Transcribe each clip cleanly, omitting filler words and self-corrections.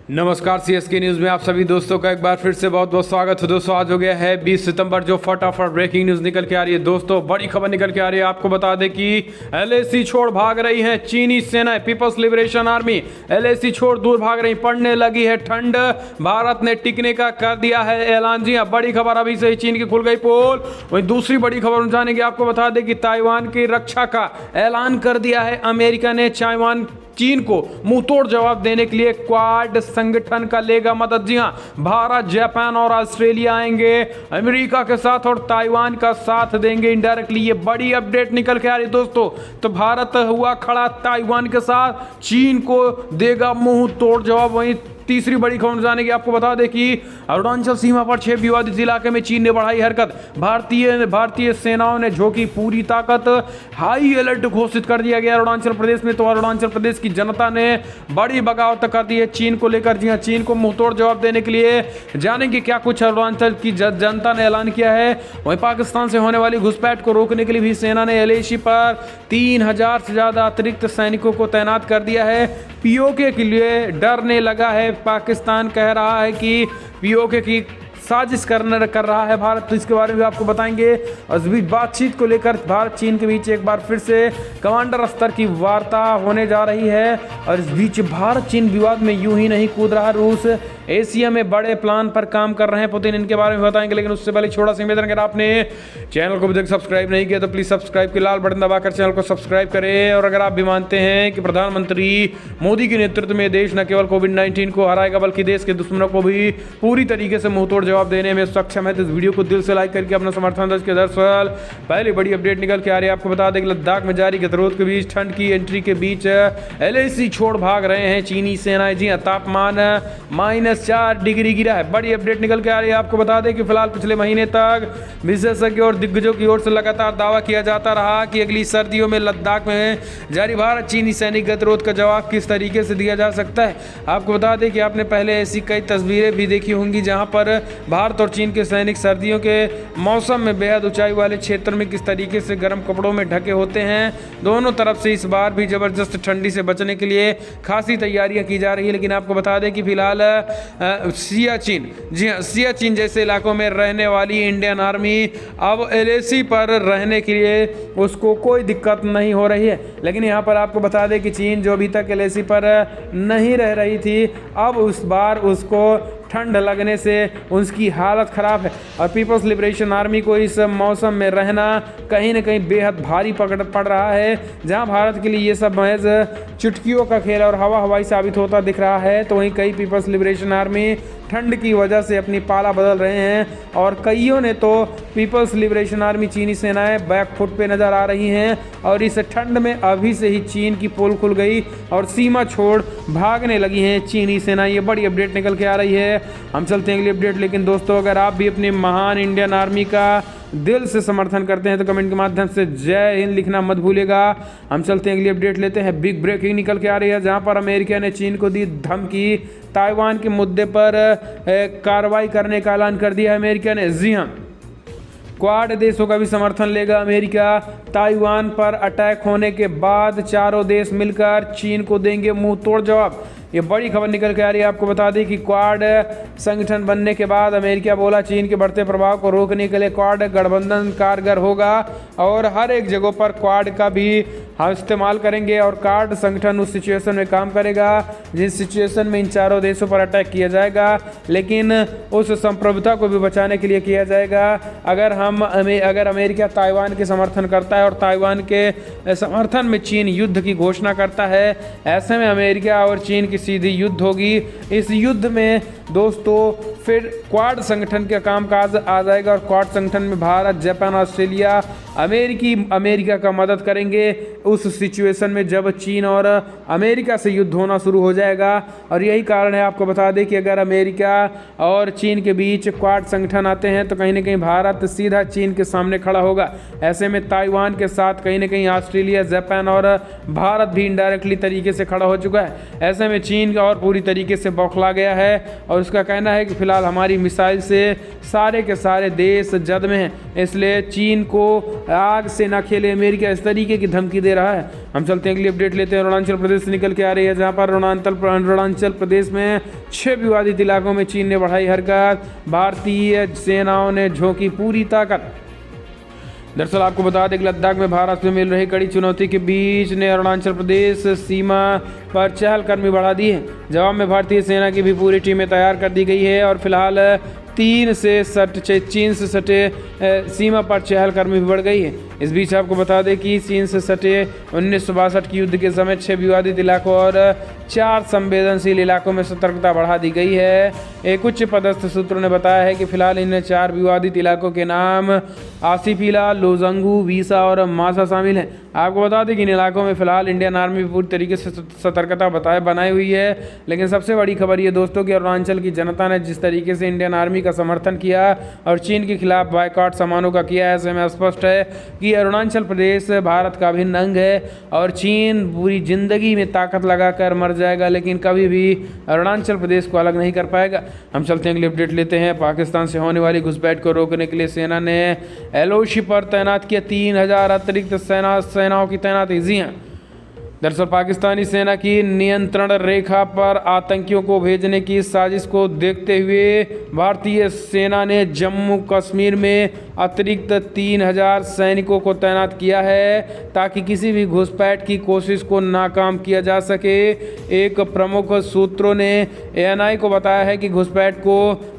नमस्कार CSK news में आप सभी दोस्तों का एक बार फिर से बहुत बहुत स्वागत है। दोस्तों आज हो गया है 20 सितंबर, जो फटाफट ब्रेकिंग न्यूज़ निकल के आ रही है। दोस्तों बड़ी खबर निकल के आ रही है। आपको बता दें कि एलएसी छोड़ भाग रही है चीनी सेनाएं, पीपल्स लिबरेशन आर्मी एलएसी छोड़ दूर भाग रही, पड़ने लगी है ठंड, भारत ने टिकने का कर दिया है ऐलान। जी हाँ, बड़ी खबर अभी से ही चीन की खुल गई पोल। वहीं दूसरी बड़ी खबर जानेंगे। आपको बता दें कि ताइवान की रक्षा का ऐलान कर दिया है अमेरिका ने। चीन को मुंह तोड़ जवाब देने के लिए क्वाड संगठन का लेगा मदद। जी हां, भारत, जापान और ऑस्ट्रेलिया आएंगे अमेरिका के साथ और ताइवान का साथ देंगे इनडायरेक्टली। ये बड़ी अपडेट निकल के आ रही है दोस्तों। तो भारत हुआ खड़ा ताइवान के साथ, चीन को देगा मुंह तोड़ जवाब। वहीं तीसरी बड़ी खबर जाने की आपको बता दें कि अरुणाचल सीमा पर 6 विवादित इलाके में चीन ने बढ़ाई हरकत, भारतीय सेनाओं ने झोंकी पूरी ताकत, हाई अलर्ट घोषित कर दिया गया अरुणाचल प्रदेश में। तो अरुणाचल प्रदेश की जनता ने बड़ी बगावत कर दी है चीन को लेकर। जी हाँ, चीन को मुंहतोड़ जवाब देने के लिए जानेंगे क्या कुछ अरुणाचल की जनता ने ऐलान किया है। वहीं पाकिस्तान से होने वाली घुसपैठ को रोकने के लिए भी सेना ने एलएसी पर 3000 से ज्यादा अतिरिक्त सैनिकों को तैनात कर दिया है। पीओके के लिए डरने लगा है पाकिस्तान, कह रहा है कि पीओके की साजिश कर रहा है भारत। तो इसके बारे में आपको बताएंगे। और इस बीच बातचीत को लेकर भारत चीन के बीच एक बार फिर से कमांडर स्तर की वार्ता होने जा रही है। और इस बीच भारत चीन विवाद में यूं ही नहीं कूद रहा रूस, एशिया में बड़े प्लान पर काम कर रहे हैं पुतिन, इनके बारे में बताएंगे। लेकिन उससे पहले छोटा सा निवेदन, अगर आपने चैनल को अभी तक सब्सक्राइब नहीं किया तो प्लीज़ सब्सक्राइब के लाल बटन दबाकर चैनल को सब्सक्राइब करें। और अगर आप भी मानते हैं कि प्रधानमंत्री मोदी के नेतृत्व में देश न केवल कोविड-19 को हराएगा बल्कि देश के दुश्मनों को भी पूरी तरीके से मुंहतोड़ जवाब देने में सक्षम है, तो इस वीडियो को दिल से लाइक करके अपना समर्थन दर्ज किया। दरअसल पहले बड़ी अपडेट निकल के आ रही है। आपको बता दें कि लद्दाख में जारी गतिरोध के बीच ठंड की एंट्री के बीच एलएसी छोड़ भाग रहे हैं चीनी सेनाएं। जी हां, तापमान -4 डिग्री गिरा है। बड़ी अपडेट निकल के आ रही है। आपको बता दें कि फिलहाल पिछले महीने तक विशेषज्ञों और दिग्गजों की ओर से लगातार दावा किया जाता रहा कि अगली सर्दियों में लद्दाख में जारी भारत चीनी सैनिक गतिरोध का जवाब किस तरीके से दिया जा सकता है। आपको बता दें कि आपने पहले ऐसी कई तस्वीरें भी देखी होंगी जहां पर भारत और चीन के सैनिक सर्दियों के मौसम में बेहद ऊंचाई वाले क्षेत्र में किस तरीके से गर्म कपड़ों में ढके होते हैं। दोनों तरफ से इस बार भी जबरदस्त ठंडी से बचने के लिए खासी तैयारियां की जा रही है। लेकिन आपको बता दें कि फिलहाल सियाचिन, जी हाँ, सियाचिन जैसे इलाकों में रहने वाली इंडियन आर्मी अब एलएसी पर रहने के लिए उसको कोई दिक्कत नहीं हो रही है। लेकिन यहाँ पर आपको बता दें कि चीन जो अभी तक एलएसी पर नहीं रह रही थी, अब उस बार उसको ठंड लगने से उसकी हालत ख़राब है। और पीपल्स लिबरेशन आर्मी को इस मौसम में रहना कहीं ना कहीं बेहद भारी पड़ रहा है। जहां भारत के लिए ये सब महज चुटकियों का खेल और हवाई साबित होता दिख रहा है, तो वहीं कई पीपल्स लिबरेशन आर्मी ठंड की वजह से अपनी पाला बदल रहे हैं। और कईयों ने तो पीपल्स लिबरेशन आर्मी चीनी सेनाएं बैकफुट पे नज़र आ रही हैं। और इस ठंड में अभी से ही चीन की पोल खुल गई और सीमा छोड़ भागने लगी हैं चीनी सेनाएं। ये बड़ी अपडेट निकल के आ रही है। हम चलते हैं अगली अपडेट। लेकिन दोस्तों, अगर आप भी अपनी महान इंडियन आर्मी का दिल से समर्थन करते हैं तो कमेंट के माध्यम से जय हिंद लिखना मत भूलिएगा। हम चलते हैं अगली अपडेट लेते हैं। बिग ब्रेकिंग निकल के आ रही है जहां पर अमेरिका ने चीन को दी धमकी, ताइवान के मुद्दे पर कार्रवाई करने का ऐलान कर दिया है अमेरिका ने। जी हां, क्वाड देशों का भी समर्थन लेगा अमेरिका। ताइवान पर अटैक होने के बाद चारों देश मिलकर चीन को देंगे मुंह तोड़ जवाब। ये बड़ी खबर निकल के आ रही है। आपको बता दें कि क्वाड संगठन बनने के बाद अमेरिका बोला चीन के बढ़ते प्रभाव को रोकने के लिए क्वाड गठबंधन कारगर होगा और हर एक जगह पर क्वाड का भी हम इस्तेमाल करेंगे। और क्वाड संगठन उस सिचुएशन में काम करेगा जिस सिचुएशन में इन चारों देशों पर अटैक किया जाएगा, लेकिन उस संप्रभुता को भी बचाने के लिए किया जाएगा। अगर अमेरिका ताइवान के समर्थन करता है और ताइवान के समर्थन में चीन युद्ध की घोषणा करता है, ऐसे में अमेरिका और चीन की सीधी युद्ध होगी। इस युद्ध में दोस्तों फिर क्वाड संगठन का कामकाज आ जाएगा और क्वाड संगठन में भारत, जापान, ऑस्ट्रेलिया, अमेरिका का मदद करेंगे उस सिचुएशन में जब चीन और अमेरिका से युद्ध होना शुरू हो जाएगा। और यही कारण है, आपको बता दें कि अगर अमेरिका और चीन के बीच क्वाड संगठन आते हैं तो कहीं ना कहीं भारत सीधा चीन के सामने खड़ा होगा। ऐसे में ताइवान के साथ कहीं ना कहीं ऑस्ट्रेलिया, जापान और भारत भी इनडायरेक्टली तरीके से खड़ा हो चुका है। ऐसे में चीन का और पूरी तरीके से बौखला गया है और उसका कहना है कि फिलहाल हमारी मिसाइल से सारे के सारे देश जद में हैं, इसलिए चीन को आग से ना खेले अमेरिका, इस तरीके की धमकी दे रहा है। हम चलते हैं अगली अपडेट लेते हैं। अरुणाचल प्रदेश से निकल के आ रही है, जहां पर अरुणाचल प्रदेश में 6 विवादित इलाकों में चीन ने बढ़ाई हरकत, भारतीय सेनाओं ने झोंकी पूरी ताकत। दरअसल आपको बता दें कि लद्दाख में भारत से मिल रही कड़ी चुनौती के बीच ने अरुणाचल प्रदेश सीमा पर चहलकदमी बढ़ा दी है। जवाब में भारतीय सेना की भी पूरी टीमें तैयार कर दी गई है और फिलहाल चीन से सटे सीमा पर चहलकदमी भी बढ़ गई है। इस बीच आपको बता दें कि चीन से सटे 1962 के युद्ध के समय 6 विवादित इलाकों और 4 संवेदनशील इलाकों में सतर्कता बढ़ा दी गई है। एक उच्च पदस्थ सूत्रों ने बताया है कि फिलहाल इन 4 विवादित इलाकों के नाम आसिफिला, लोजंगू, वीसा और मासा शामिल हैं। आपको बता दें कि इन इलाकों में फिलहाल इंडियन आर्मी पूरी तरीके से सतर्कता बनाई हुई है। लेकिन सबसे बड़ी खबर ये दोस्तों कि अरुणाचल की जनता ने जिस तरीके से इंडियन आर्मी का समर्थन किया और चीन के खिलाफ बायकॉट समारोह का किया है, ऐसे में स्पष्ट है कि अरुणाचल प्रदेश भारत का अभिन्न अंग है और चीन पूरी जिंदगी में ताकत लगाकर मर जाएगा लेकिन कभी भी अरुणाचल प्रदेश को अलग नहीं कर पाएगा। हम चलते हैं अगली अपडेट लेते हैं। पाकिस्तान से होने वाली घुसपैठ को रोकने के लिए सेना ने एलओसी पर तैनात किया 3000 अतिरिक्त सेनाओं की तैनाती। जी हाँ, दरअसल पाकिस्तानी सेना की नियंत्रण रेखा पर आतंकियों को भेजने की साजिश को देखते हुए भारतीय सेना ने जम्मू कश्मीर में अतिरिक्त 3000 सैनिकों को तैनात किया है ताकि किसी भी घुसपैठ की कोशिश को नाकाम किया जा सके। एक प्रमुख सूत्रों ने एएनआई को बताया है कि घुसपैठ को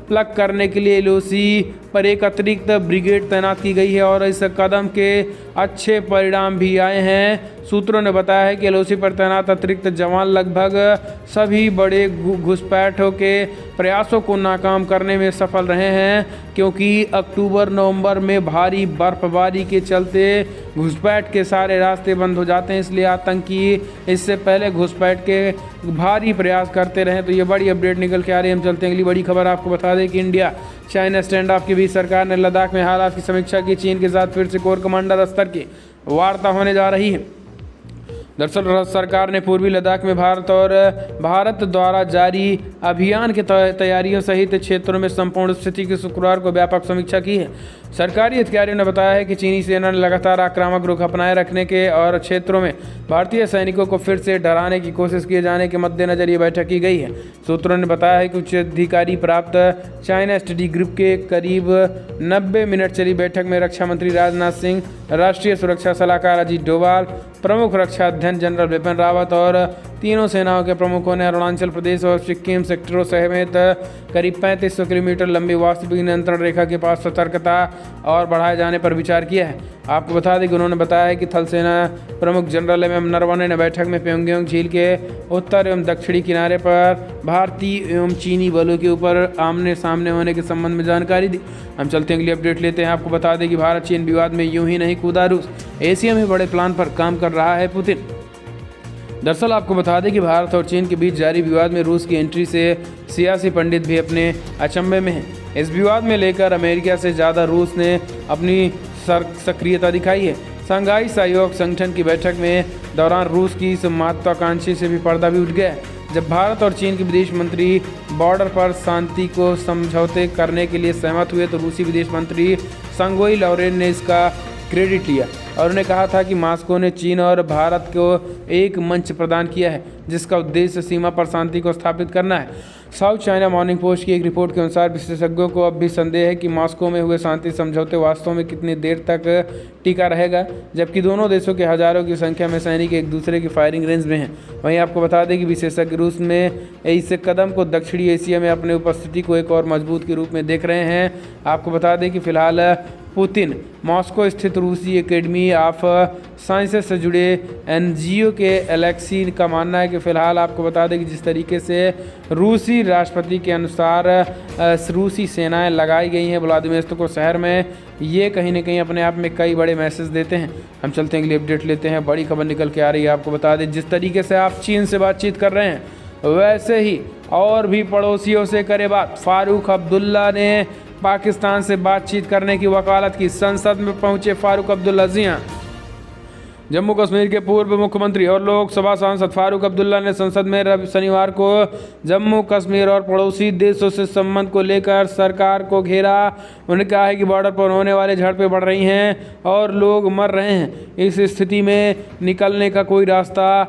प्लग करने के लिए एलओसी पर एक अतिरिक्त ब्रिगेड तैनात की गई है और इस कदम के अच्छे परिणाम भी आए हैं। सूत्रों ने बताया है कि एलओसी पर तैनात अतिरिक्त जवान लगभग सभी बड़े घुसपैठों के प्रयासों को नाकाम करने में सफल रहे हैं, क्योंकि अक्टूबर-नवंबर में भारी बर्फबारी के चलते घुसपैठ के सारे रास्ते बंद हो जाते हैं, इसलिए आतंकी इससे पहले घुसपैठ के भारी प्रयास करते रहे। तो ये बड़ी अपडेट निकल के आ रही है। हम चलते हैं अगली बड़ी खबर। आपको बता दें कि इंडिया चाइना स्टैंड ऑफ के बीच सरकार ने लद्दाख में हालात की समीक्षा की। चीन के साथ फिर से कोर कमांडर स्तर की वार्ता होने जा रही है। दरअसल सरकार ने पूर्वी लद्दाख में भारत द्वारा जारी अभियान की तैयारियों सहित क्षेत्रों में संपूर्ण स्थिति की शुक्रवार को व्यापक समीक्षा की है। सरकारी अधिकारियों ने बताया है कि चीनी सेना ने लगातार आक्रामक रुख अपनाए रखने के और क्षेत्रों में भारतीय सैनिकों को फिर से डराने की कोशिश किए जाने के मद्देनजर ये बैठक की गई है। सूत्रों ने बताया है कि उच्च अधिकारी प्राप्त चाइना स्टडी ग्रुप के करीब 90 मिनट चली बैठक में रक्षा मंत्री राजनाथ सिंह, राष्ट्रीय सुरक्षा सलाहकार अजीत डोभाल, प्रमुख रक्षा अध्यक्ष जनरल बिपिन रावत और तीनों सेनाओं के प्रमुखों ने अरुणाचल प्रदेश और सिक्किम सेक्टरों समेत करीब 3500 किलोमीटर लंबी वास्तविक नियंत्रण रेखा के पास सतर्कता और बढ़ाए जाने पर विचार किया है। आपको बता दें कि उन्होंने बताया है कि थल सेना प्रमुख जनरल नरवणे ने बैठक में प्योंगयांग झील के उत्तर एवं दक्षिणी किनारे पर भारतीय एवं चीनी बलों के ऊपर आमने सामने होने के संबंध में जानकारी दी। हम चलते हैं अगली अपडेट लेते हैं। आपको बता दें कि भारत चीन विवाद में यूं ही नहीं कूदा रूस, एशिया में बड़े प्लान पर काम कर रहा है पुतिन। दरअसल आपको बता दें कि भारत और चीन के बीच जारी विवाद में रूस की एंट्री से सियासी पंडित भी अपने अचंभे में हैं। इस विवाद में लेकर अमेरिका से ज़्यादा रूस ने अपनी सक्रियता दिखाई है। शंघाई सहयोग संगठन की बैठक में दौरान रूस की इस महत्वाकांक्षी से भी पर्दा भी उठ गया है। जब भारत और चीन के विदेश मंत्री बॉर्डर पर शांति को समझौते करने के लिए सहमत हुए तो रूसी विदेश मंत्री सर्गेई लावरोव ने इसका क्रेडिट लिया और उन्होंने कहा था कि मॉस्को ने चीन और भारत को एक मंच प्रदान किया है जिसका उद्देश्य सीमा पर शांति को स्थापित करना है। साउथ चाइना मॉर्निंग पोस्ट की एक रिपोर्ट के अनुसार विशेषज्ञों को अब भी संदेह है कि मॉस्को में हुए शांति समझौते वास्तव में कितनी देर तक टिका रहेगा, जबकि दोनों देशों के हजारों की संख्या में सैनिक एक दूसरे की फायरिंग रेंज में हैं। वहीं आपको बता दें कि विशेषज्ञ रूस में इस कदम को दक्षिणी एशिया में अपनी उपस्थिति को एक और मजबूत के रूप में देख रहे हैं। आपको बता दें कि फिलहाल पुतिन मॉस्को स्थित रूसी एकेडमी ऑफ साइंसेस से जुड़े एनजीओ के एलेक्सी का मानना है कि फिलहाल आपको बता दें कि जिस तरीके से रूसी राष्ट्रपति के अनुसार रूसी सेनाएं लगाई गई हैं व्लादिवोस्तोक शहर में, ये कहीं ना कहीं अपने आप में कई बड़े मैसेज देते हैं। हम चलते हैं अगली अपडेट लेते हैं। बड़ी खबर निकल के आ रही है। आपको बता दें जिस तरीके से आप चीन से बातचीत कर रहे हैं वैसे ही और भी पड़ोसियों से करे बात। फारूक अब्दुल्ला ने पाकिस्तान से बातचीत करने की वकालत की। संसद में पहुंचे फारूक अब्दुल्ला। जी हाँ, जम्मू कश्मीर के पूर्व मुख्यमंत्री और लोकसभा सांसद फारूक अब्दुल्ला ने संसद में शनिवार को जम्मू कश्मीर और पड़ोसी देशों से संबंध को लेकर सरकार को घेरा। उन्होंने कहा है कि बॉर्डर पर होने वाले झड़पें बढ़ रही हैं और लोग मर रहे हैं। इस स्थिति में निकलने का कोई रास्ता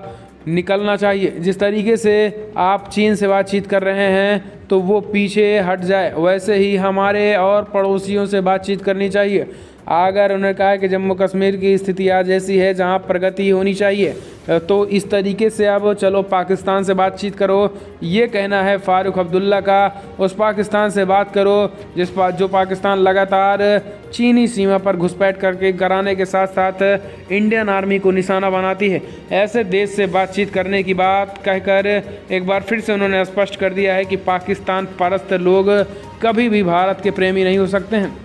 निकलना चाहिए। जिस तरीके से आप चीन से बातचीत कर रहे हैं तो वो पीछे हट जाए, वैसे ही हमारे और पड़ोसियों से बातचीत करनी चाहिए। अगर उन्होंने कहा कि जम्मू कश्मीर की स्थिति आज ऐसी है जहां प्रगति होनी चाहिए, तो इस तरीके से अब चलो पाकिस्तान से बातचीत करो, ये कहना है फारूक अब्दुल्ला का। उस पाकिस्तान से बात करो जो पाकिस्तान लगातार चीनी सीमा पर घुसपैठ करके कराने के साथ साथ इंडियन आर्मी को निशाना बनाती है। ऐसे देश से बातचीत करने की बात कहकर एक बार फिर से उन्होंने स्पष्ट कर दिया है कि पाकिस्तान परस्त लोग कभी भी भारत के प्रेमी नहीं हो सकते हैं।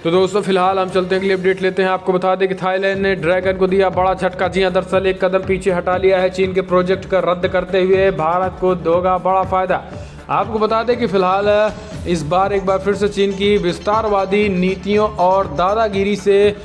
तो दोस्तों फिलहाल हम चलते हैं, अगली अपडेट लेते हैं। आपको बता दें कि थाईलैंड ने ड्रैगन को दिया बड़ा झटका। जी हां, दरअसल एक कदम पीछे हटा लिया है। चीन के प्रोजेक्ट का रद्द करते हुए भारत को होगा बड़ा फायदा। आपको बता दें कि फिलहाल इस बार एक बार फिर से चीन की विस्तारवादी नीतियों और दादागिरी से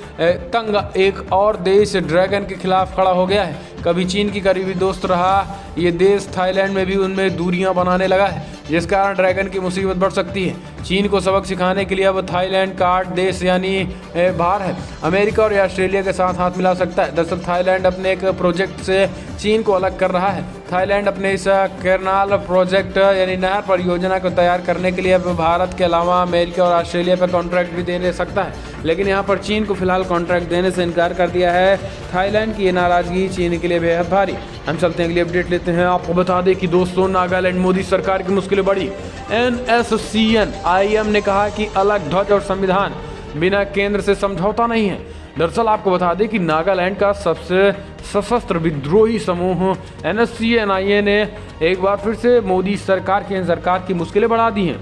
तंग एक और देश ड्रैगन के खिलाफ खड़ा हो गया है। कभी चीन की करीबी दोस्त रहा ये देश, थाईलैंड में भी उनमें दूरियां बनाने लगा है, जिस कारण ड्रैगन की मुसीबत बढ़ सकती है। चीन को सबक सिखाने के लिए अब थाईलैंड का 8 देश यानी बाहर है, अमेरिका और ऑस्ट्रेलिया के साथ हाथ मिला सकता है। दरअसल थाईलैंड अपने एक प्रोजेक्ट से चीन को अलग कर रहा है। थाईलैंड अपने इस कैनाल प्रोजेक्ट यानी नहर परियोजना को तैयार करने के लिए अब भारत के अलावा अमेरिका और ऑस्ट्रेलिया पर कॉन्ट्रैक्ट भी दे सकता है, लेकिन यहाँ पर चीन को फिलहाल कॉन्ट्रैक्ट देने से इनकार कर दिया है। थाईलैंड की ये नाराजगी चीन के लिए बेहद भारी। हम चलते हैं, अगली अपडेट लेते हैं। आपको बता दें कि दोस्तों नागालैंड मोदी सरकार की मुश्किलें बढ़ी। NSCN-IM ने कहा कि अलग ध्वज और संविधान बिना केंद्र से समझौता नहीं है। दरअसल आपको बता दें कि नागालैंड का सबसे सशस्त्र विद्रोही समूह NSCN-IM ने एक बार फिर से मोदी सरकार की मुश्किलें बढ़ा दी हैं।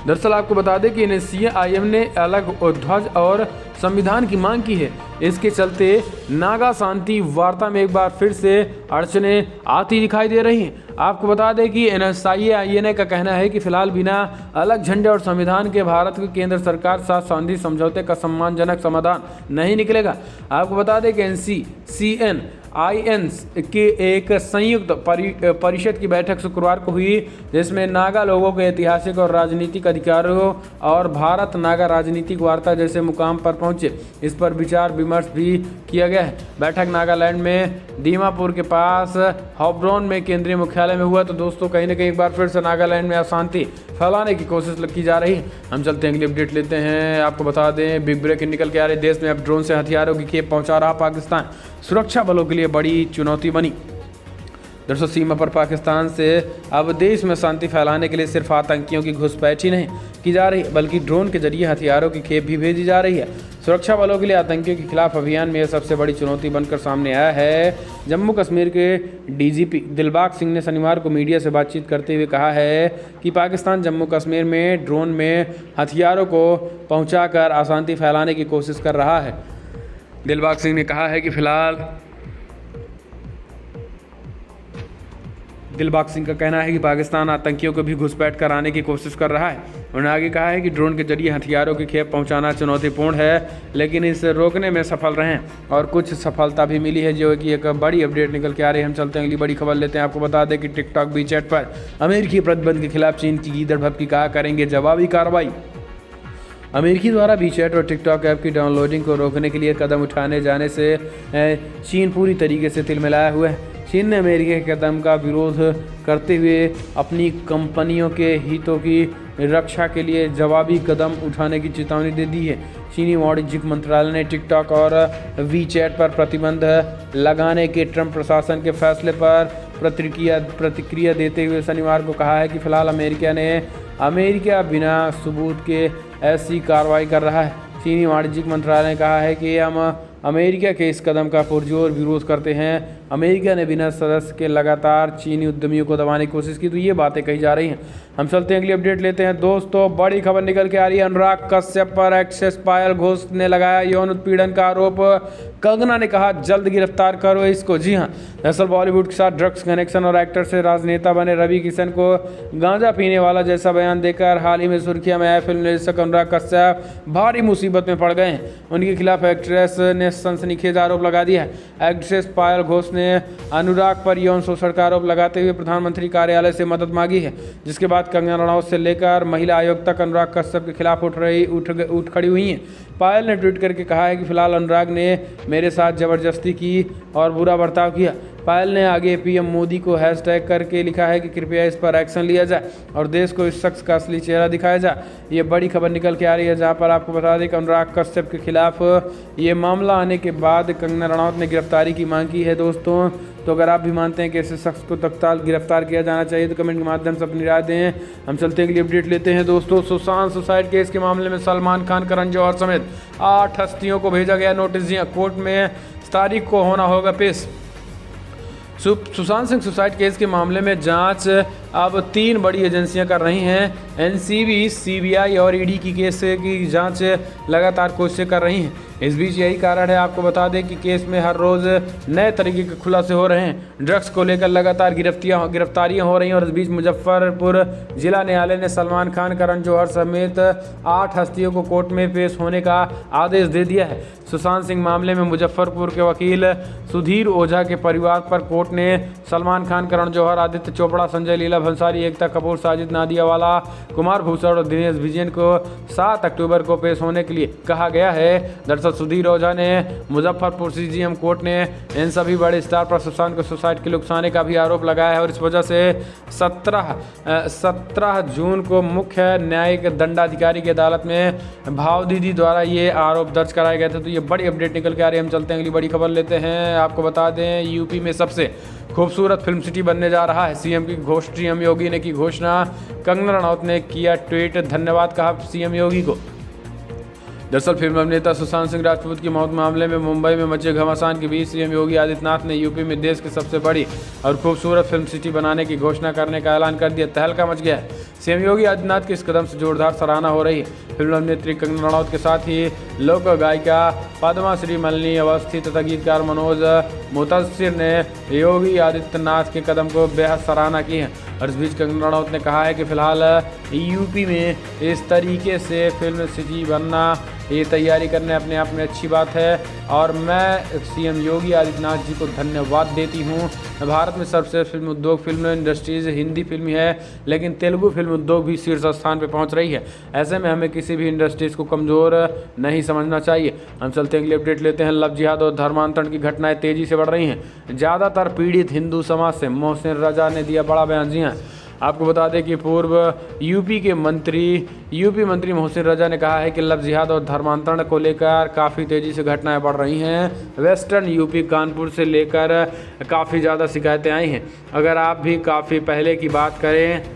दरअसल आपको बता दें कि NSCN-IM ने अलग ध्वज और संविधान की मांग की है। इसके चलते नागा शांति वार्ता में एक बार फिर से अड़चनें आती दिखाई दे रही हैं। आपको बता दें कि NSCN-IM का कहना है कि फिलहाल बिना अलग झंडे और संविधान के भारत की केंद्र सरकार साथ शांति समझौते का सम्मानजनक समाधान नहीं निकलेगा। आपको बता दें कि NSCN-IM के एक संयुक्त परिषद की बैठक शुक्रवार को हुई, जिसमें नागा लोगों के ऐतिहासिक और राजनीतिक अधिकारों और भारत नागा राजनीतिक वार्ता जैसे मुकाम पर पहुंचे। इस पर विचार विमर्श भी किया गया है। बैठक नागालैंड में दीमापुर के पास हॉब्रोन में केंद्रीय मुख्यालय में हुआ। तो दोस्तों कहीं ना कहीं एक बार फिर से नागालैंड में अशांति फैलाने की कोशिश की जा रही है। हम चलते हैं, अगली अपडेट लेते हैं। आपको बता दें बिग ब्रेकिंग निकल के आ रही, देश में अब ड्रोन से हथियारों की खेप पहुंचा रहा पाकिस्तान। सुरक्षा बलों के लिए बड़ी चुनौती बनी। दरअसल सीमा पर पाकिस्तान से अब देश में शांति फैलाने के लिए सिर्फ आतंकियों की घुसपैठ ही नहीं की जा रही, बल्कि ड्रोन के जरिए हथियारों की खेप भी भेजी जा रही है। सुरक्षा बलों के लिए आतंकियों के खिलाफ अभियान में यह सबसे बड़ी चुनौती बनकर सामने आया है। जम्मू कश्मीर के DGP दिलबाग सिंह ने शनिवार को मीडिया से बातचीत करते हुए कहा है कि पाकिस्तान जम्मू कश्मीर में ड्रोन में हथियारों को पहुँचाकर अशांति फैलाने की कोशिश कर रहा है। दिलबाग सिंह ने कहा है कि दिलबाग सिंह का कहना है कि पाकिस्तान आतंकियों को भी घुसपैठ कराने की कोशिश कर रहा है। उन्होंने आगे कहा है कि ड्रोन के जरिए हथियारों की खेप पहुंचाना चुनौतीपूर्ण है, लेकिन इसे रोकने में सफल रहे हैं और कुछ सफलता भी मिली है, जो कि एक बड़ी अपडेट निकल के आ रही है। हम चलते हैं, अगली बड़ी खबर लेते हैं। आपको बता दें कि टिकटॉक वीचैट पर अमेरिकी प्रतिबंध के खिलाफ चीन की गीदड़ भभकी, कहा करेंगे जवाबी कार्रवाई। अमेरिकी द्वारा वीचैट और टिकटॉक ऐप की डाउनलोडिंग को रोकने के लिए कदम उठाने जाने से चीन पूरी तरीके से तिलमिलाया हुआ है। चीन ने अमेरिका के कदम का विरोध करते हुए अपनी कंपनियों के हितों की रक्षा के लिए जवाबी कदम उठाने की चेतावनी दे दी है। चीनी वाणिज्यिक मंत्रालय ने टिकटॉक और वीचैट पर प्रतिबंध लगाने के ट्रंप प्रशासन के फैसले पर प्रतिक्रिया देते हुए शनिवार को कहा है कि फिलहाल अमेरिका बिना सबूत के ऐसी कार्रवाई कर रहा है। चीनी वाणिज्यिक मंत्रालय ने कहा है कि हम अमेरिका के इस कदम का पुरजोर विरोध करते हैं। अमेरिका ने बिना सदस्य के लगातार चीनी उद्यमियों को दबाने की कोशिश की, तो ये बातें कही जा रही हैं। हम चलते हैं अगली अपडेट लेते हैं दोस्तों। बड़ी खबर निकल के आ रही है, अनुराग कश्यप पर एक्ट्रेस पायल घोष ने लगाया यौन उत्पीड़न का आरोप। कंगना ने कहा जल्द गिरफ्तार करो इसको। जी हाँ, दरअसल बॉलीवुड के साथ ड्रग्स कनेक्शन और एक्टर से राजनेता बने रवि किशन को गांजा पीने वाला जैसा बयान देकर हाल ही में सुर्खियां में आए फिल्म निर्देशक अनुराग कश्यप भारी मुसीबत में पड़ गए हैं। उनके खिलाफ एक्ट्रेस ने सनसनीखेज आरोप लगा दिया है। एक्ट्रेस पायल घोष ने अनुराग पर यौन शोषण का आरोप लगाते हुए प्रधानमंत्री कार्यालय से मदद मांगी है, जिसके बाद कंगना रनौत से लेकर महिला आयोग तक अनुराग कश्यप के खिलाफ उठ खड़ी हुई हैं। पायल ने ट्वीट करके कहा है कि फिलहाल अनुराग ने मेरे साथ जबरदस्ती की और बुरा बर्ताव किया। पायल ने आगे पीएम मोदी को हैशटैग करके लिखा है कि कृपया इस पर एक्शन लिया जाए और देश को इस शख्स का असली चेहरा दिखाया जाए। ये बड़ी खबर निकल के आ रही है, जहां पर आपको बता दें कि अनुराग कश्यप के खिलाफ ये मामला आने के बाद कंगना रनौत ने गिरफ्तारी की मांग की है दोस्तों। तो अगर आप भी मानते हैं कि ऐसे शख्स को तत्काल गिरफ्तार किया जाना चाहिए तो कमेंट के माध्यम से अपनी राय दें। हम चलते हैं अगली अपडेट लेते हैं दोस्तों। सुशांत सुसाइड केस के मामले में सलमान खान, करण जौहर समेत 8 हस्तियों को भेजा गया नोटिस। जी कोर्ट में तारीख को होना होगा पेश। सुशांत सिंह सुसाइड केस के मामले में जांच अब 3 बड़ी एजेंसियां कर रही हैं। एनसीबी, सीबीआई और ईडी की केस की जांच लगातार कोशिशें कर रही हैं। इस बीच यही कारण है, आपको बता दें कि केस में हर रोज़ नए तरीके के खुलासे हो रहे हैं। ड्रग्स को लेकर लगातार गिरफ्तारियां हो रही हैं और इस बीच मुजफ्फरपुर जिला न्यायालय ने सलमान खान, करण जौहर समेत 8 हस्तियों को कोर्ट में पेश होने का आदेश दे दिया है। सुशांत सिंह मामले में मुजफ्फरपुर के वकील सुधीर ओझा के परिवार पर कोर्ट ने सलमान खान, करण जौहर, आदित्य चोपड़ा, संजय लीला भंसाली, एकता कपूर, साजिद नादियावाला, कुमार भूषण और दिनेश विजयन को 7 अक्टूबर को पेश होने के लिए कहा गया है। दरअसल सुधीर ओझा ने मुजफ्फरपुर सीजीएम कोर्ट ने इन सभी बड़े स्टार पर सुशांत को सुसाइड के लिए उकसाने का भी आरोप लगाया है और इस वजह से 17 जून को मुख्य न्यायिक दंडाधिकारी की अदालत में भाव दीदी द्वारा ये आरोप दर्ज कराए गए थे। तो ये बड़ी अपडेट निकल के आ रही है। हम चलते हैं अगली बड़ी खबर लेते हैं। आपको बता दें, यूपी में सबसे खूबसूरत फिल्म सिटी बनने जा रहा है। सीएम योगी ने की घोषणा। कंगना रनौत ने किया ट्वीट, धन्यवाद कहा सीएम योगी को। दरअसल फिल्म अभिनेता सुशांत सिंह राजपूत की मौत मामले में मुंबई में मचे घमासान के बीच सीएम योगी आदित्यनाथ ने यूपी में देश की सबसे बड़ी और खूबसूरत फिल्म सिटी बनाने की घोषणा करने का ऐलान कर दिया। तहलका मच गया है। सीएम योगी आदित्यनाथ के इस कदम से जोरदार सराहना हो रही है। फिल्म अभिनेत्री कंगना रनौत के साथ ही लोक गायिका पद्माश्री मल्लिनी अवस्थी तथा गीतकार मनोज मुतस्सिर ने योगी आदित्यनाथ के कदम को बेहद सराहना की है। और इस बीच कंगना रनौत ने कहा है कि फिलहाल यूपी में इस तरीके से फिल्म सिटी बनना, ये तैयारी करने अपने आप में अच्छी बात है और मैं सीएम योगी आदित्यनाथ जी को धन्यवाद देती हूँ। भारत में सर्वश्रेष्ठ फिल्म उद्योग, फिल्म इंडस्ट्रीज हिंदी फिल्म है, लेकिन तेलुगु फिल्म उद्योग भी शीर्ष स्थान पर पहुँच रही है। ऐसे में हमें किसी भी इंडस्ट्रीज को कमज़ोर नहीं समझना चाहिए। हम चलते हैं अगली अपडेट लेते हैं। लव जिहाद और धर्मांतरण की घटनाएं तेजी से बढ़ रही हैं। ज़्यादातर पीड़ित हिंदू समाज से। मोहसिन रजा ने दिया बड़ा बयान। जी हाँ, आपको बता दें कि पूर्व यूपी मंत्री मोहसिन रजा ने कहा है कि लव जिहाद और धर्मांतरण को लेकर काफ़ी तेज़ी से घटनाएं बढ़ रही हैं। वेस्टर्न यूपी कानपुर से लेकर काफ़ी ज़्यादा शिकायतें आई हैं। अगर आप भी काफ़ी पहले की बात करें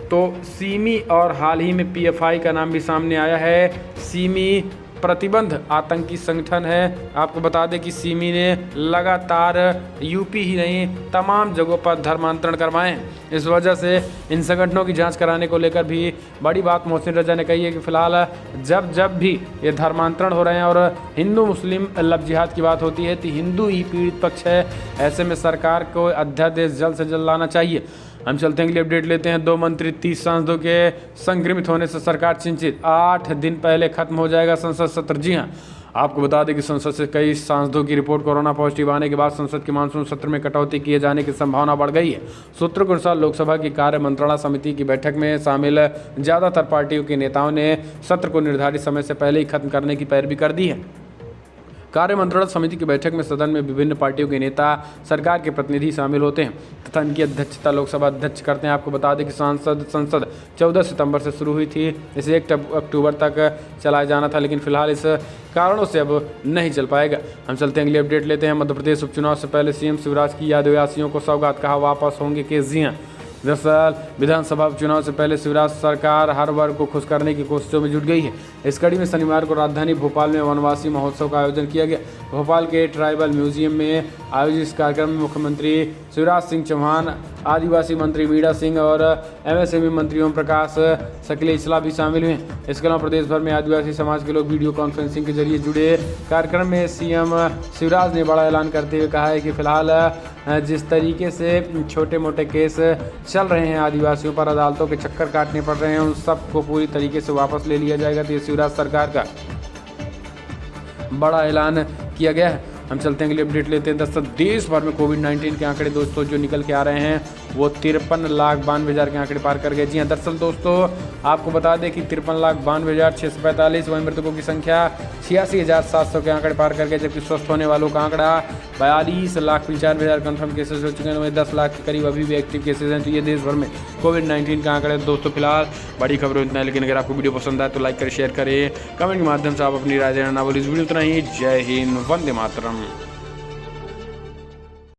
तो सिमी और हाल ही में पीएफआई का नाम भी सामने आया है। सिमी प्रतिबंध आतंकी संगठन है। आपको बता दें कि सिमी ने लगातार यूपी ही नहीं तमाम जगहों पर धर्मांतरण करवाए। इस वजह से इन संगठनों की जांच कराने को लेकर भी बड़ी बात मोहसिन रजा ने कही है कि फिलहाल जब भी ये धर्मांतरण हो रहे हैं और हिंदू मुस्लिम लव जिहाद की बात होती है तो हिंदू ही पीड़ित पक्ष है। ऐसे में सरकार को अध्यादेश जल्द से जल्द लाना चाहिए। हम चलते हैं अगली अपडेट लेते हैं। 2 मंत्री 30 सांसदों के संक्रमित होने से सरकार चिंतित। 8 दिन पहले खत्म हो जाएगा संसद सत्र। जी हाँ, आपको बता दें कि संसद से कई सांसदों की रिपोर्ट कोरोना पॉजिटिव आने के बाद संसद के मानसून सत्र में कटौती किए जाने की संभावना बढ़ गई है। सूत्रों के अनुसार लोकसभा की कार्य मंत्रणा समिति की बैठक में शामिल ज़्यादातर पार्टियों के नेताओं ने सत्र को निर्धारित समय से पहले ही खत्म करने की पैरवी कर दी है। कार्य मंत्रणा समिति की बैठक में सदन में विभिन्न पार्टियों के नेता, सरकार के प्रतिनिधि शामिल होते हैं तथा इनकी अध्यक्षता लोकसभा अध्यक्ष करते हैं। आपको बता दें कि संसद 14 सितंबर से शुरू हुई थी। इसे 1 अक्टूबर तक चलाया जाना था, लेकिन फिलहाल इस कारणों से अब नहीं चल पाएगा। हम चलते हैं अगली अपडेट लेते हैं। मध्य प्रदेश उपचुनाव से पहले सीएम शिवराज की आदिवासियों को सौगात, कहा वापस होंगे केस। जी हाँ, दरअसल विधानसभा उपचुनाव से पहले शिवराज सरकार हर वर्ग को खुश करने की कोशिशों में जुट गई है। इस कड़ी में शनिवार को राजधानी भोपाल में वनवासी महोत्सव का आयोजन किया गया। भोपाल के ट्राइबल म्यूजियम में आयोजित इस कार्यक्रम में मुख्यमंत्री शिवराज सिंह चौहान, आदिवासी मंत्री मीणा सिंह और एमएसएमई मंत्री ओम प्रकाश सकलेचला भी शामिल हुए। इसके अलावा प्रदेश भर में आदिवासी समाज के लोग वीडियो कॉन्फ्रेंसिंग के जरिए जुड़े। कार्यक्रम में सीएम शिवराज ने बड़ा ऐलान करते हुए कहा है कि फिलहाल जिस तरीके से छोटे मोटे केस चल रहे हैं, आदिवासियों पर अदालतों के चक्कर काटने पड़ रहे हैं, उन सबको पूरी तरीके से वापस ले लिया जाएगा। तो ये शिवराज सरकार का बड़ा ऐलान किया गया है। हम चलते हैं अगली अपडेट लेते हैं। दोस्तों देश भर में कोविड-19 के आंकड़े दोस्तों जो निकल के आ रहे हैं वो 53,92,000 के आंकड़े पार कर गए। जी हाँ, दरअसल दोस्तों आपको बता दें कि 53,92,645, वहीं मृतकों की संख्या 86,700 के आंकड़े पार कर गए, जबकि स्वस्थ होने वालों का आंकड़ा 42,95,000 कन्फर्म केसेज हो चुके हैं। वहीं 10 लाख के करीब अभी भी एक्टिव केसेज हैं। तो ये देश भर में कोविड-19 का आंकड़े दोस्तों फिलहाल बड़ी खबरों इतना है। लेकिन अगर आपको वीडियो पसंद आए तो लाइक करें, शेयर करें, कमेंट के माध्यम से आप अपनी राय देना ना भूलिए। इस वीडियो उतना ही। जय हिंद, वंदे मातरम।